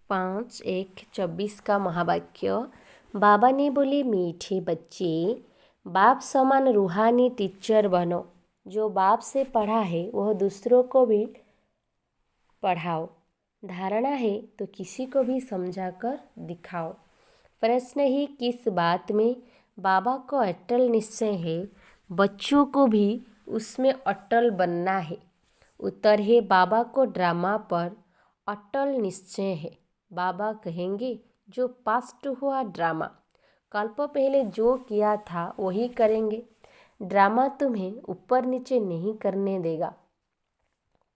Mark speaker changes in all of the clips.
Speaker 1: 5:1-24 का महावाक्य। बाबा ने बोले, मीठे बच्चे, बाप समान रूहानी टीचर बनो। जो बाप से पढ़ा है वह दूसरों को भी पढ़ाओ। धारणा है तो किसी को भी समझाकर दिखाओ। प्रश्न ही किस बात में बाबा को अटल निश्चय है, बच्चों को भी उसमें अटल बनना है। उत्तर है, बाबा को ड्रामा पर अटल निश्चय है। बाबा कहेंगे, जो पास्ट हुआ ड्रामा, कल्प पहले जो किया था वही करेंगे। ड्रामा तुम्हें ऊपर नीचे नहीं करने देगा।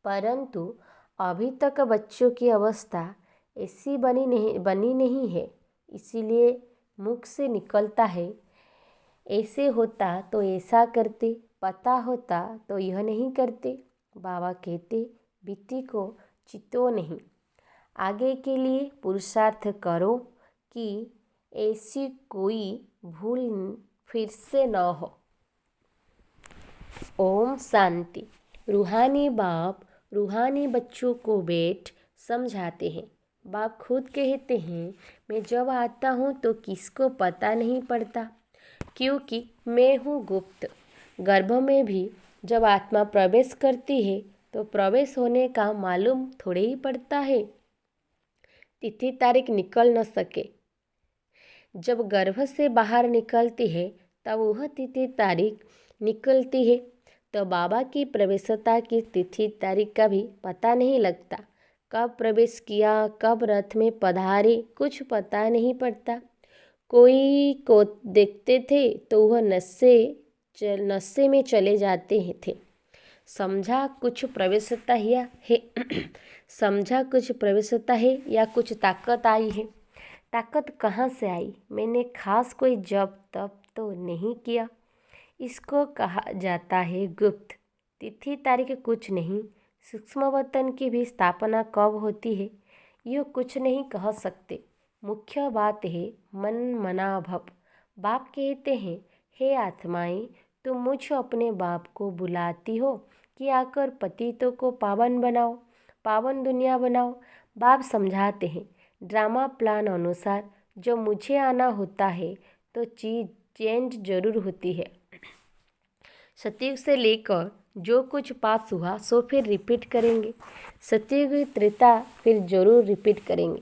Speaker 1: परंतु अभी तक बच्चों की अवस्था ऐसी बनी नहीं है, इसीलिए मुख से निकलता है, ऐसे होता तो ऐसा करते, पता होता तो यह नहीं करते। बाबा कहते, बीती को चितो नहीं, आगे के लिए पुरुषार्थ करो कि ऐसी कोई भूल फिर से न हो। ओम शांति। रूहानी बाप रूहानी बच्चों को बैठ समझाते हैं। बाप खुद कहते हैं, मैं जब आता हूँ तो किसको पता नहीं पड़ता, क्योंकि मैं हूँ गुप्त। गर्भ में भी जब आत्मा प्रवेश करती है तो प्रवेश होने का मालूम थोड़े ही पड़ता है। तिथि तारीख निकल न सके। जब गर्भ से बाहर निकलती है तब वह तिथि तारीख निकलती है, तो बाबा की प्रवेशता की तिथि तारीख का भी पता नहीं लगता। कब प्रवेश किया, कब रथ में पधारे, कुछ पता नहीं पड़ता। कोई को देखते थे तो वह नशे में चले जाते थे। समझा कुछ प्रवेशता है समझा कुछ प्रवेशता है या कुछ ताकत आई है। ताकत कहाँ से आई? मैंने खास कोई जब तब तो नहीं किया। इसको कहा जाता है गुप्त। तिथि तारीख कुछ नहीं। सूक्ष्म वतन की भी स्थापना कब होती है, यह कुछ नहीं कह सकते। मुख्य बात है मन मना भव। बाप कहते हैं, हे आत्माएं, तुम मुझ अपने बाप को बुलाती हो कि आकर पतितों को पावन बनाओ, पावन दुनिया बनाओ। बाप समझाते हैं, ड्रामा प्लान अनुसार जो मुझे आना होता है तो चीज़ चेंज जरूर होती है। सतयुग से लेकर जो कुछ पास हुआ सो फिर रिपीट करेंगे। सतयुग त्रेता फिर जरूर रिपीट करेंगे।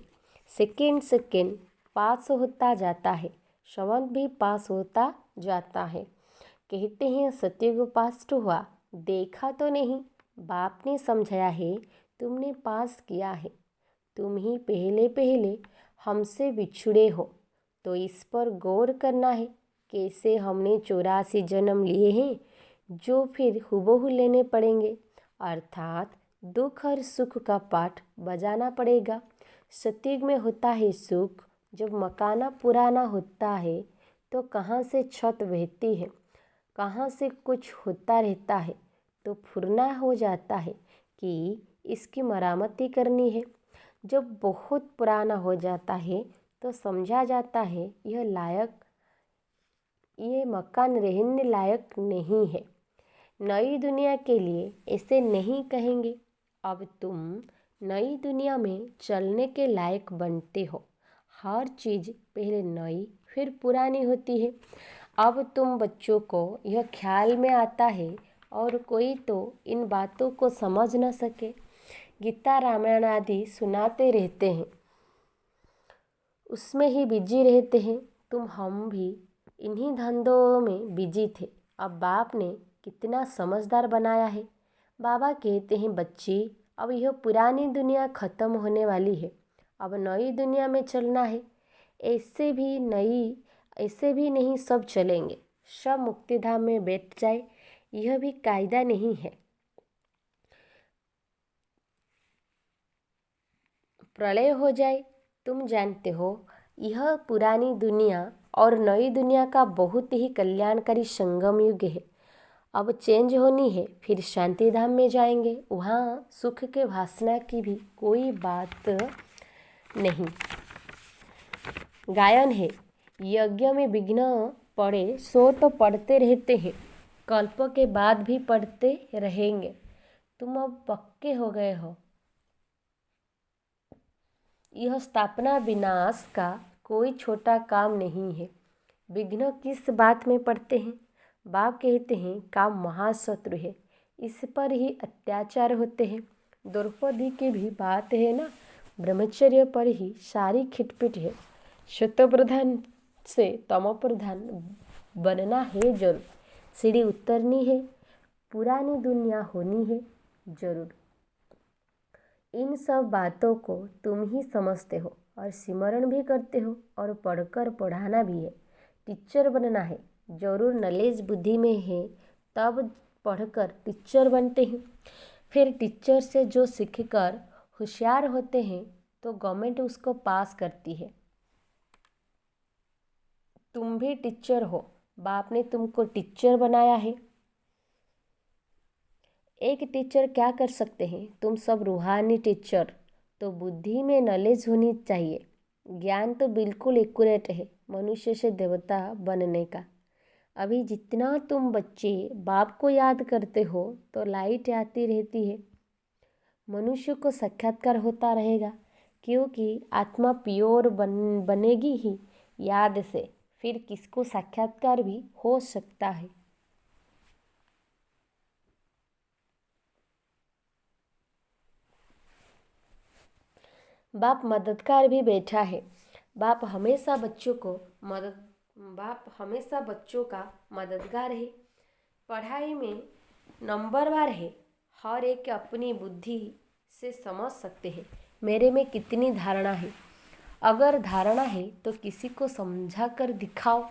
Speaker 1: सेकेंड पास होता जाता है, संवत भी पास होता जाता है। कहते हैं सतयुग पास हुआ, देखा तो नहीं। बाप ने समझाया है, तुमने पास किया है। तुम ही पहले पहले हमसे बिछुड़े हो, तो इस पर गौर करना है कैसे हमने 84 जन्म लिए हैं, जो फिर हुबहू लेने पड़ेंगे। अर्थात दुख और सुख का पाठ बजाना पड़ेगा। सतयुग में होता है सुख। जब मकाना पुराना होता है तो कहाँ से छत बहती है, कहाँ से कुछ होता रहता है, तो फुरना हो जाता है कि इसकी मरामती करनी है। जब बहुत पुराना हो जाता है तो समझा जाता है ये मकान रहने लायक नहीं है। नई दुनिया के लिए ऐसे नहीं कहेंगे। अब तुम नई दुनिया में चलने के लायक बनते हो। हर चीज़ पहले नई फिर पुरानी होती है। अब तुम बच्चों को यह ख्याल में आता है और कोई तो इन बातों को समझ न सके। गीता रामायण आदि सुनाते रहते हैं, उसमें ही बिजी रहते हैं। हम भी इन्हीं धंधों में बिजी थे। अब बाप ने कितना समझदार बनाया है। बाबा कहते हैं, बच्चे, अब यह पुरानी दुनिया ख़त्म होने वाली है, अब नई दुनिया में चलना है। ऐसे भी नहीं सब चलेंगे। सब मुक्तिधाम में बैठ जाए, यह भी कायदा नहीं है। प्रलय हो जाए। तुम जानते हो, यह पुरानी दुनिया और नई दुनिया का बहुत ही कल्याणकारी संगम युग है। अब चेंज होनी है, फिर शांति धाम में जाएंगे। वहाँ सुख के वासना की भी कोई बात नहीं। गायन है, यज्ञ में विघ्न पड़े सो तो पढ़ते रहते हैं, कल्प के बाद भी पढ़ते रहेंगे। तुम अब पक्के हो गए हो, यह स्थापना विनाश का कोई छोटा काम नहीं है। विघ्न किस बात में पड़ते हैं? बाप कहते हैं काम महाशत्रु है, इस पर ही अत्याचार होते हैं। द्रौपदी की भी बात है ना, ब्रह्मचर्य पर ही सारी खिटपिट है। शतप्रधान से तमोप्रधान बनना है जरूर, सीढ़ी उतरनी है, पुरानी दुनिया होनी है जरूर। इन सब बातों को तुम ही समझते हो और सिमरण भी करते हो और पढ़कर पढ़ाना भी है। टीचर बनना है जरूर, नॉलेज बुद्धि में है तब पढ़कर टीचर बनते हैं। फिर टीचर से जो सीखकर होशियार होते हैं तो गवर्नमेंट उसको पास करती है। तुम भी टीचर हो, बाप ने तुमको टीचर बनाया है। एक टीचर क्या कर सकते हैं? तुम सब रूहानी टीचर। तो बुद्धि में नॉलेज होनी चाहिए। ज्ञान तो बिल्कुल एक्यूरेट है मनुष्य से देवता बनने का। अभी जितना तुम बच्चे बाप को याद करते हो तो लाइट आती रहती है, मनुष्य को साक्षात्कार होता रहेगा, क्योंकि आत्मा प्योर बनेगी ही याद से। फिर किसको साक्षात्कार भी हो सकता है। बाप मददगार भी बैठा है। बाप हमेशा बच्चों का मददगार है। पढ़ाई में नंबरवार है। हर एक अपनी बुद्धि से समझ सकते हैं मेरे में कितनी धारणा है। अगर धारणा है तो किसी को समझा कर दिखाओ।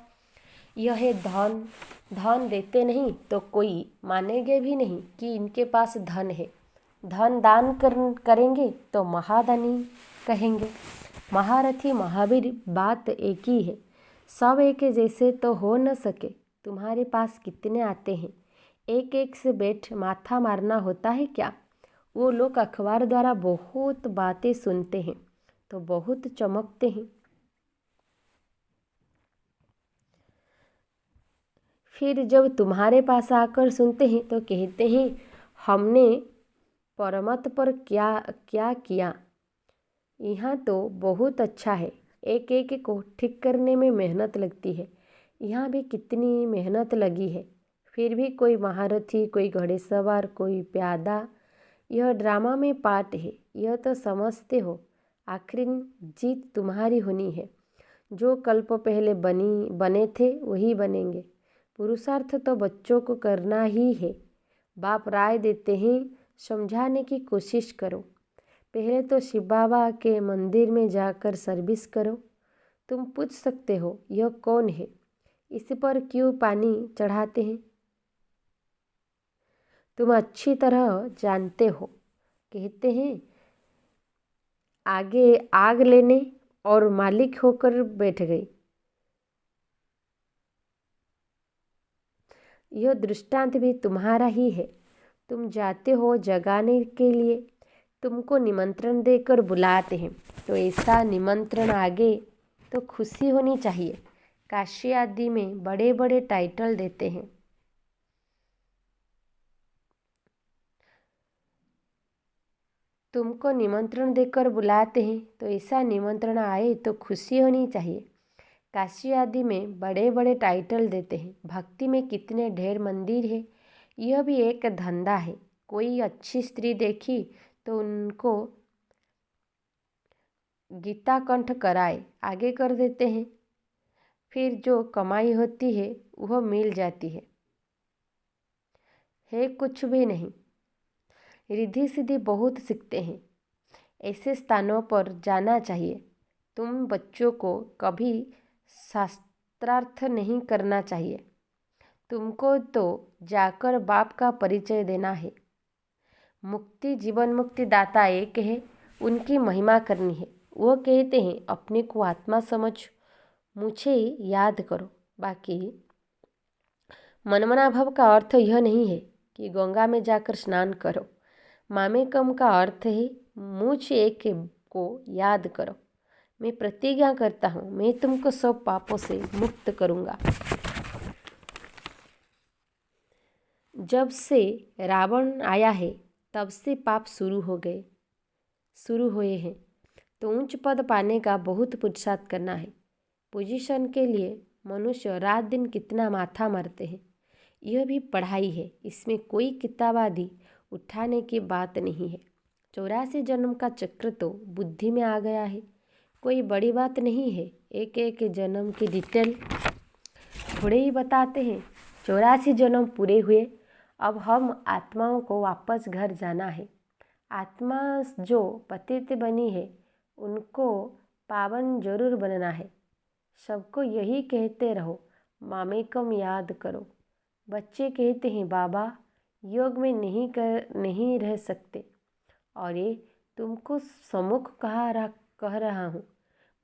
Speaker 1: यह है धन। धन देते नहीं तो कोई मानेंगे भी नहीं कि इनके पास धन है। धन दान करेंगे तो महादानी कहेंगे। महारथी महावीर बात एक ही है। सब एक जैसे तो हो न सके। तुम्हारे पास कितने आते हैं? एक एक से बैठ माथा मारना होता है क्या? वो लोग अखबार द्वारा बहुत बातें सुनते हैं तो बहुत चमकते हैं, फिर जब तुम्हारे पास आकर सुनते हैं तो कहते हैं हमने परमत पर क्या क्या किया। यहाँ तो बहुत अच्छा है। एक एक को ठीक करने में मेहनत लगती है। यहाँ भी कितनी मेहनत लगी है। फिर भी कोई महारथी, कोई घोड़ेसवार, कोई प्यादा। यह ड्रामा में पार्ट है। यह तो समझते हो आखिर जीत तुम्हारी होनी है। जो कल्प पहले बने थे वही बनेंगे। पुरुषार्थ तो बच्चों को करना ही है। बाप राय देते हैं समझाने की कोशिश करो। पहले तो शिव बाबा के मंदिर में जाकर सर्विस करो। तुम पूछ सकते हो यह कौन है, इस पर क्यों पानी चढ़ाते हैं? तुम अच्छी तरह जानते हो। कहते हैं आगे आग लेने और मालिक होकर बैठ गई। यह दृष्टांत भी तुम्हारा ही है। तुम जाते हो जगाने के लिए, तुमको निमंत्रण देकर बुलाते हैं तो ऐसा निमंत्रण आगे तो खुशी होनी चाहिए। काशी आदि में बड़े बड़े टाइटल देते हैं। तुमको निमंत्रण देकर बुलाते हैं तो ऐसा निमंत्रण आए तो खुशी होनी चाहिए। काशी आदि में बड़े बड़े टाइटल देते हैं। भक्ति में कितने ढेर मंदिर है। यह भी एक धंधा है। कोई अच्छी स्त्री देखी तो उनको गीता कंठ कराए आगे कर देते हैं। फिर जो कमाई होती है वह मिल जाती है कुछ भी नहीं। रिद्धि सिद्धि बहुत सीखते हैं। ऐसे स्थानों पर जाना चाहिए। तुम बच्चों को कभी शास्त्रार्थ नहीं करना चाहिए। तुमको तो जाकर बाप का परिचय देना है। मुक्ति जीवन मुक्ति दाता एक है, उनकी महिमा करनी है। वो कहते हैं अपने को आत्मा समझ, मुझे याद करो। बाकी मनमना भव का अर्थ यह नहीं है कि गंगा में जाकर स्नान करो। मामेकम का अर्थ है मुझ एक को याद करो। मैं प्रतिज्ञा करता हूँ मैं तुमको सब पापों से मुक्त करूँगा। जब से रावण आया है तब से पाप शुरू हुए हैं। तो उच्च पद पाने का बहुत पुरुषार्थ करना है। पोजीशन के लिए मनुष्य रात दिन कितना माथा मारते हैं। यह भी पढ़ाई है, इसमें कोई किताब आदि उठाने की बात नहीं है। 84 जन्म का चक्र तो बुद्धि में आ गया है, कोई बड़ी बात नहीं है। एक एक जन्म की डिटेल थोड़े ही बताते हैं। 84 जन्म पूरे हुए, अब हम आत्माओं को वापस घर जाना है। आत्मा जो पतित बनी है उनको पावन जरूर बनना है। सबको यही कहते रहो, मामेकम याद करो। बच्चे कहते हैं बाबा योग में नहीं रह सकते, और ये तुमको सम्मुख कह रहा हूँ,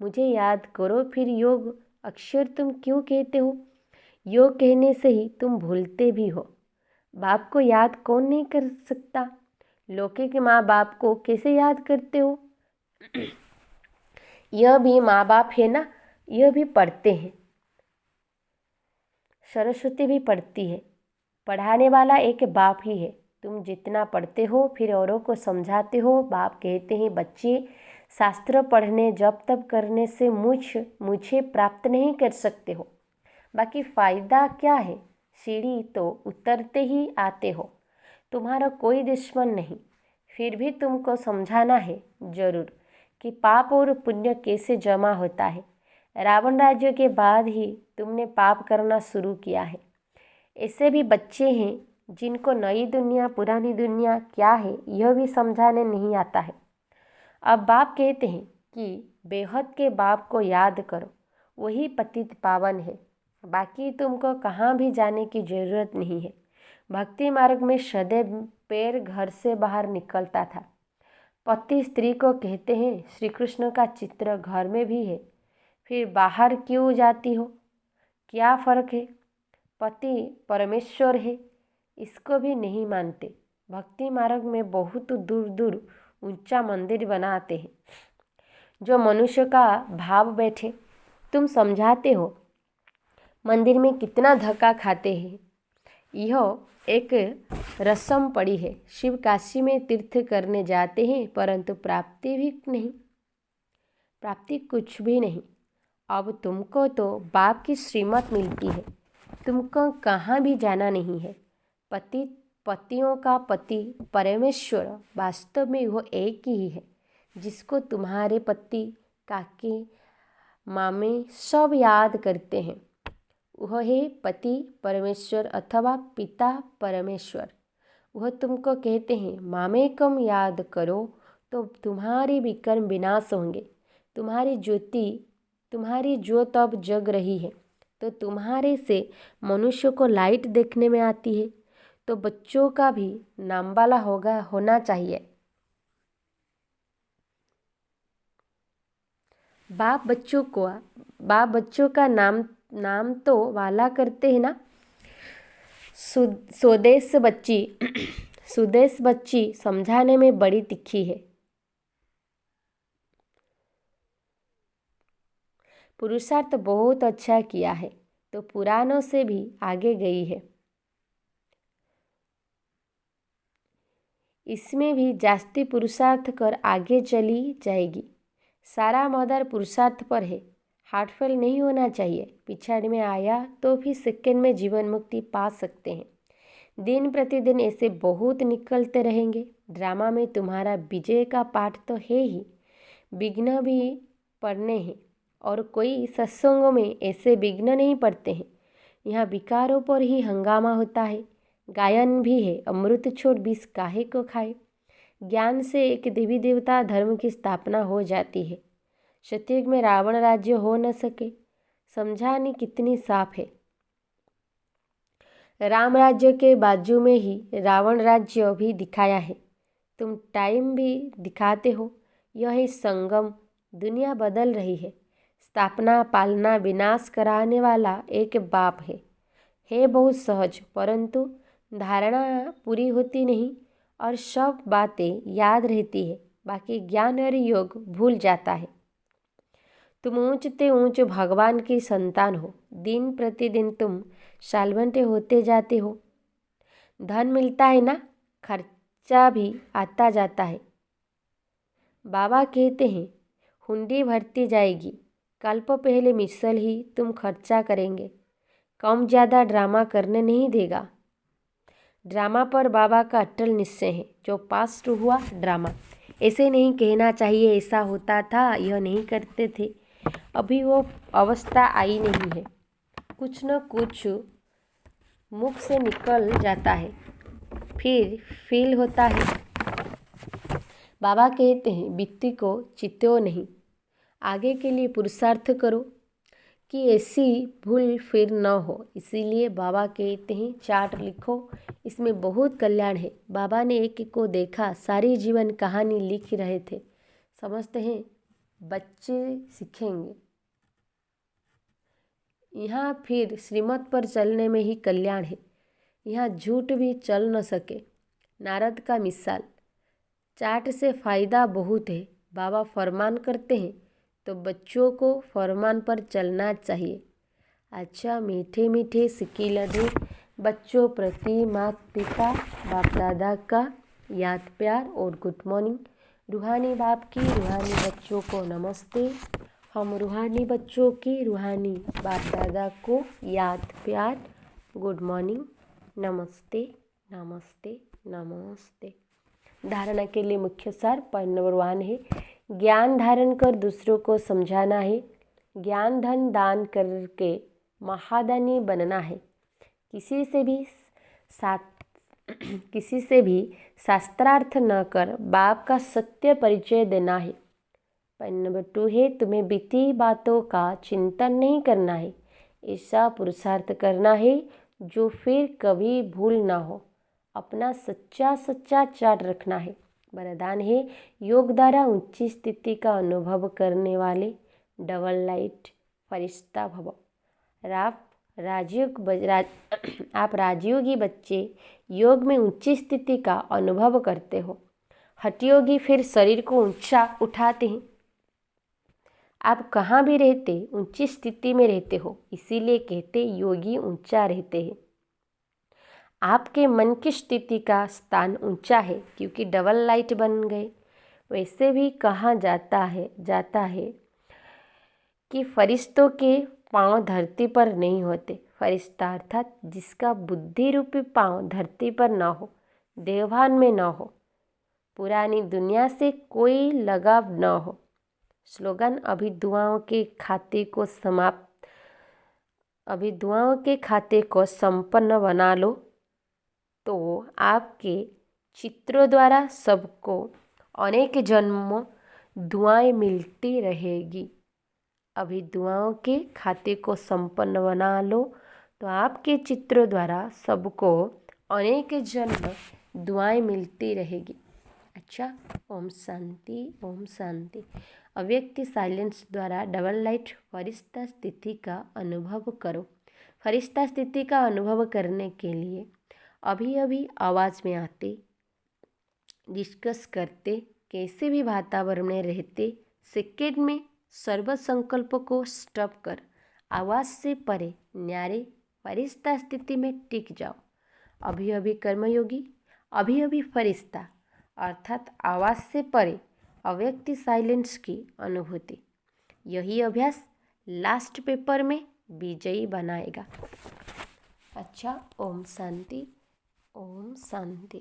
Speaker 1: मुझे याद करो। फिर योग अक्षर तुम क्यों कहते हो? योग कहने से ही तुम भूलते भी हो। बाप को याद कौन नहीं कर सकता? लौकिक माँ बाप को कैसे याद करते हो? यह भी माँ बाप है ना, यह भी पढ़ते हैं। सरस्वती भी पढ़ती है। पढ़ाने वाला एक बाप ही है। तुम जितना पढ़ते हो फिर औरों को समझाते हो। बाप कहते हैं बच्चे शास्त्र पढ़ने जप तप करने से मुझे प्राप्त नहीं कर सकते हो, बाकी फ़ायदा क्या है? सीढ़ी तो उतरते ही आते हो, तुम्हारा कोई दुश्मन नहीं। फिर भी तुमको समझाना है जरूर कि पाप और पुण्य कैसे जमा होता है। रावण राज्य के बाद ही तुमने पाप करना शुरू किया है। ऐसे भी बच्चे हैं जिनको नई दुनिया पुरानी दुनिया क्या है यह भी समझाने नहीं आता है। अब बाप कहते हैं कि बेहद के बाप को याद करो, वही पतित पावन है। बाकी तुमको कहाँ भी जाने की ज़रूरत नहीं है। भक्ति मार्ग में सदैव पैर घर से बाहर निकलता था। पति स्त्री को कहते हैं श्री कृष्ण का चित्र घर में भी है, फिर बाहर क्यों जाती हो? क्या फ़र्क है? पति परमेश्वर है, इसको भी नहीं मानते। भक्ति मार्ग में बहुत दूर दूर ऊंचा मंदिर बनाते हैं जो मनुष्य का भाव बैठे। तुम समझाते हो मंदिर में कितना धक्का खाते हैं। यह एक रस्म पड़ी है। शिव काशी में तीर्थ करने जाते हैं परंतु प्राप्ति कुछ भी नहीं। अब तुमको तो बाप की श्रीमत मिलती है, तुमको कहाँ भी जाना नहीं है। पतियों का पति परमेश्वर वास्तव में वो एक ही है जिसको तुम्हारे पति काके मामे सब याद करते हैं। वह है पति परमेश्वर अथवा पिता परमेश्वर। वह तुमको कहते हैं मामेकम याद करो तो तुम्हारे विकर्म विनाश होंगे। तुम्हारी ज्योत अब जग रही है तो तुम्हारे से मनुष्य को लाइट देखने में आती है, तो बच्चों का भी नामवाला होना चाहिए। बाप बच्चों का नाम तो वाला करते हैं ना। स्वदेश बच्ची समझाने में बड़ी तिखी है। पुरुषार्थ बहुत अच्छा किया है तो पुरानों से भी आगे गई है। इसमें भी जास्ती पुरुषार्थ कर आगे चली जाएगी। सारा मदार पुरुषार्थ पर है। हार्टफेल नहीं होना चाहिए। पिछाड़ में आया तो भी सेकंड में जीवन मुक्ति पा सकते हैं। दिन प्रतिदिन ऐसे बहुत निकलते रहेंगे। ड्रामा में तुम्हारा विजय का पाठ तो है ही, विघ्न भी पड़ने हैं, और कोई सत्संगों में ऐसे विघ्न नहीं पड़ते हैं। यहाँ विकारों पर ही हंगामा होता है। गायन भी है, अमृत छोड़ विष काहे को खाए। ज्ञान से एक देवी देवता धर्म की स्थापना हो जाती है। सतयुग में रावण राज्य हो न सके, समझानी कितनी साफ है। राम राज्य के बाजू में ही रावण राज्य भी दिखाया है। तुम टाइम भी दिखाते हो। यह संगम, दुनिया बदल रही है। स्थापना पालना विनाश कराने वाला एक बाप है बहुत सहज, परंतु धारणा पूरी होती नहीं और सब बातें याद रहती है, बाकी ज्ञान और योग भूल जाता है। तुम ऊंचते ऊंच भगवान की संतान हो। दिन प्रतिदिन तुम सालवंटे होते जाते हो। धन मिलता है ना, खर्चा भी आता जाता है। बाबा कहते हैं हुंडी भरती जाएगी। कल्प पहले मिसल ही तुम खर्चा करेंगे। कम ज़्यादा ड्रामा करने नहीं देगा। ड्रामा पर बाबा का अटल निश्चय है। जो पास्ट हुआ ड्रामा। ऐसे नहीं कहना चाहिए ऐसा होता था, यह नहीं करते थे। अभी वो अवस्था आई नहीं है। कुछ न कुछ मुख से निकल जाता है, फिर फील होता है। बाबा कहते हैं बीती को चित्तो नहीं, आगे के लिए पुरुषार्थ करो कि ऐसी भूल फिर न हो। इसीलिए बाबा कहते हैं चार्ट लिखो, इसमें बहुत कल्याण है। बाबा ने एक को देखा, सारी जीवन कहानी लिख रहे थे। समझते हैं बच्चे सीखेंगे। यहाँ फिर श्रीमत पर चलने में ही कल्याण है। यहाँ झूठ भी चल न सके। नारद का मिसाल। चार्ट से फ़ायदा बहुत है। बाबा फरमान करते हैं तो बच्चों को फरमान पर चलना चाहिए। अच्छा, मीठे मीठे सिक्के लदे बच्चों प्रति माता पिता बाप दादा का याद प्यार और गुड मॉर्निंग। रूहानी बाप की रूहानी बच्चों को नमस्ते। हम रूहानी बच्चों की रूहानी बाप दादा को याद प्यार गुड मॉर्निंग, नमस्ते नमस्ते नमस्ते। धारणा के लिए मुख्य सार पॉइंट नंबर 1 है ज्ञान धारण कर दूसरों को समझाना है। ज्ञान धन दान करके महादानी बनना है। किसी से भी शास्त्रार्थ न कर बाप का सत्य परिचय देना है। पॉइंट नंबर 2 है तुम्हें बीती बातों का चिंतन नहीं करना है। ऐसा पुरुषार्थ करना है जो फिर कभी भूल ना हो। अपना सच्चा चार्ट रखना है। वरदान है योग द्वारा ऊंची स्थिति का अनुभव करने वाले डबल लाइट फरिश्ता भव। आप राजयोगी बच्चे योग में ऊंची स्थिति का अनुभव करते हो। हठयोगी फिर शरीर को ऊंचा उठाते हैं। आप कहाँ भी रहते ऊंची स्थिति में रहते हो, इसीलिए कहते योगी ऊंचा रहते हैं। आपके मन की स्थिति का स्थान ऊंचा है क्योंकि डबल लाइट बन गए। वैसे भी कहा जाता है कि फरिश्तों के पांव धरती पर नहीं होते। फरिश्ता अर्थात जिसका बुद्धि रूपी पांव धरती पर न हो, देवभान में न हो, पुरानी दुनिया से कोई लगाव न हो। स्लोगन अभी दुआओं के खाते को संपन्न बना लो तो आपके चित्रों द्वारा सबको अनेक जन्मों दुआएं मिलती रहेगी। अभी दुआओं के खाते को संपन्न बना लो तो आपके चित्रों द्वारा सबको अनेक जन्म दुआएं मिलती रहेगी। अच्छा, ओम शांति ओम शांति। अव्यक्त साइलेंस द्वारा डबल लाइट फरिश्ता स्थिति का अनुभव करो। फरिश्ता स्थिति का अनुभव करने के लिए अभी आवाज़ में आते, डिस्कस करते, कैसे भी वातावरण में रहते, सेकेंड में सर्व संकल्प को स्टॉप कर आवाज़ से परे न्यारे फरिश्ता स्थिति में टिक जाओ। अभी कर्मयोगी, अभी फरिश्ता अर्थात आवाज़ से परे अव्यक्त साइलेंस की अनुभूति। यही अभ्यास लास्ट पेपर में विजयी बनाएगा। अच्छा, ओम शांति ओम शांति।